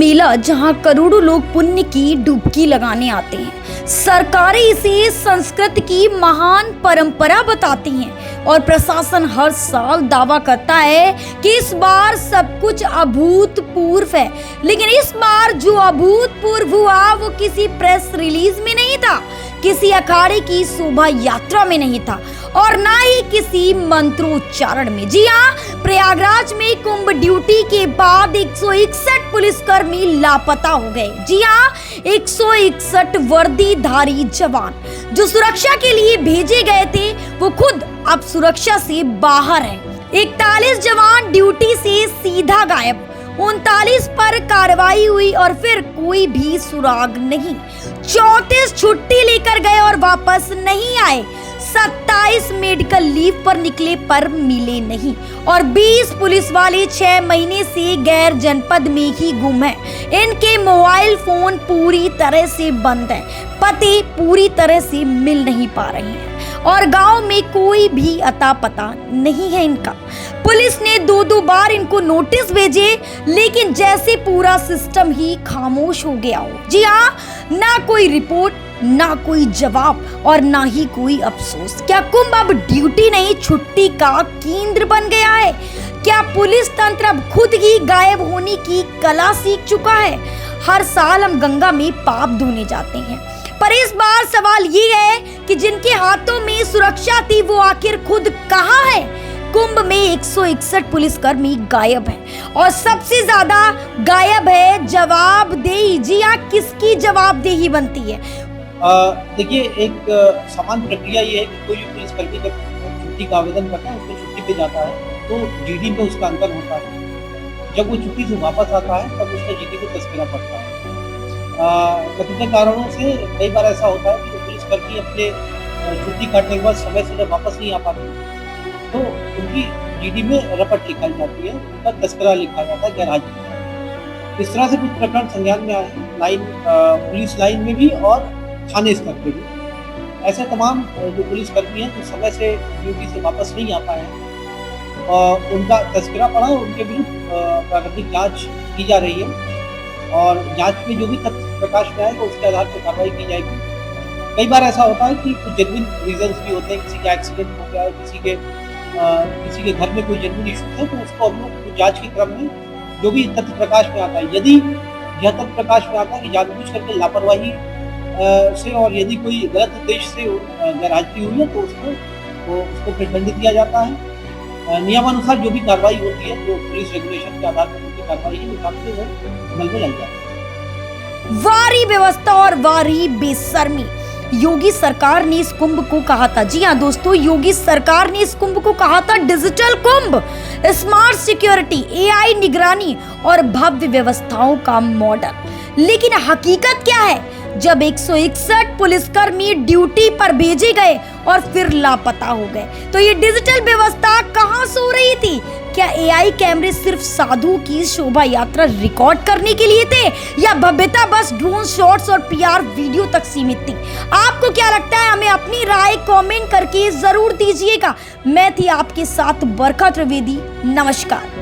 मेला जहां करोड़ों लोग पुण्य की डुबकी लगाने आते हैं। सरकारें इसे संस्कृति की महान परंपरा बताती हैं और प्रशासन हर साल दावा करता है कि इस बार सब कुछ अभूतपूर्व है। लेकिन इस बार जो अभूतपूर्व हुआ वो किसी प्रेस रिलीज में नहीं था, किसी अखाड़े की शोभा यात्रा में नहीं था और ना ही किसी मंत्रोच्चारण में। जी हाँ, प्रयागराज में कुंभ ड्यूटी के बाद 161 पुलिसकर्मी लापता हो गए। जी हाँ, 161 वर्दीधारी जवान जो सुरक्षा के लिए भेजे गए थे वो खुद अब सुरक्षा से बाहर हैं। 41 जवान ड्यूटी से सीधा गायब, 39 पर कार्रवाई हुई और फिर कोई भी सुराग नहीं। 34 छुट्टी लेकर गए और वापस नहीं आए। 27 मेडिकल लीव पर निकले पर मिले नहीं और 20 पुलिस वाले 6 महीने से गैर जनपद में ही गुम हैं। इनके मोबाइल फोन पूरी तरह से बंद हैं, पते पूरी तरह से मिल नहीं पा रहे हैं और गांव में कोई भी अता पता नहीं है इनका। पुलिस ने 2 बार इनको नोटिस भेजे लेकिन जैसे पूरा सिस्टम ही खामोश हो गया हो। जी हाँ, ना कोई रिपोर्ट, ना कोई जवाब और ना ही कोई अफसोस। क्या कुंभ अब ड्यूटी नहीं छुट्टी का केंद्र बन गया है? क्या पुलिस तंत्र अब खुद ही गायब होने की कला सीख चुका है? हर साल हम गंगा में पाप धोने जाते हैं, पर इस बार सवाल ये है कि जिनके हाथों में सुरक्षा थी वो आखिर खुद कहाँ है? कुंभ में 161 पुलिसकर्मी गायब हैं और सबसे ज्यादा गायब है जवाबदेही। जी हाँ, किसकी जवाबदेही बनती है? देखिए, एक समान प्रक्रिया ये है कि कोई भी पुलिसकर्मी जब छुट्टी का आवेदन करता है, उसको छुट्टी पे जाता है तो जीडी में उसका अंकन होता है। जब वो छुट्टी से वापस आता है तब उसका जीडी को तस्करा पड़ता है। कतिपय कारणों से कई बार ऐसा होता है कि पुलिसकर्मी अपने छुट्टी काटने के बाद समय से जब वापस नहीं आ पाते तो उनकी जीडी में रपट लिखाई जाती है, उनका तस्करा लिखा जाता है, गैरहाजिर। इस तरह से कुछ प्रकरण संज्ञान में आए हैं, पुलिस लाइन में भी और थाने स्तर पे भी। ऐसे तमाम जो पुलिसकर्मी हैं जो समय से ड्यूटी से वापस नहीं आ पाए हैं और उनका तस्करा पड़ा है, उनके विरुद्ध प्रारंभिक जांच की जा रही है और जांच में जो भी तथ्य प्रकाश में आएगा उसके आधार पर कार्रवाई की जाएगी। कई बार ऐसा होता है कि कुछ जेन्युइन रीजंस भी होते हैं, किसी का एक्सीडेंट हो गया है, किसी के घर में कोई जेन्युइन इशू है तो उसको हम लोग जाँच के क्रम में जो भी तथ्य प्रकाश में आता है, यदि यह तथ्य प्रकाश में आता है कि जानबूझ करके लापरवाही से और यदि कोई गलत उद्देश्य से गैरहाजिरी हुई है तो उसको फिर दंड दिया जाता है। नियमानुसार जो भी कार्रवाई होती है, जो पुलिस रेगुलेशन के आधार पर उनकी कार्रवाई है, हिसाब से वो अमल में लाई जाती है। वारी व्यवस्था और वारी बेशर्मी। योगी सरकार ने इस कुंभ को कहा था, जी हाँ दोस्तों, योगी सरकार ने इस कुंभ को कहा था डिजिटल कुंभ, स्मार्ट सिक्योरिटी, एआई निगरानी और भव्य व्यवस्थाओं का मॉडल। लेकिन हकीकत क्या है? जब 161 पुलिसकर्मी ड्यूटी पर भेजे गए और फिर लापता हो गए तो ये डिजिटल व्यवस्था कहां सो रही थी? क्या एआई कैमरे सिर्फ साधु की शोभा यात्रा रिकॉर्ड करने के लिए थे या भव्यता बस ड्रोन शॉट्स और पीआर वीडियो तक सीमित थी? आपको क्या लगता है? हमें अपनी राय कमेंट करके जरूर दीजिएगा। मैं थी आपके साथ बरखा त्रिवेदी। नमस्कार।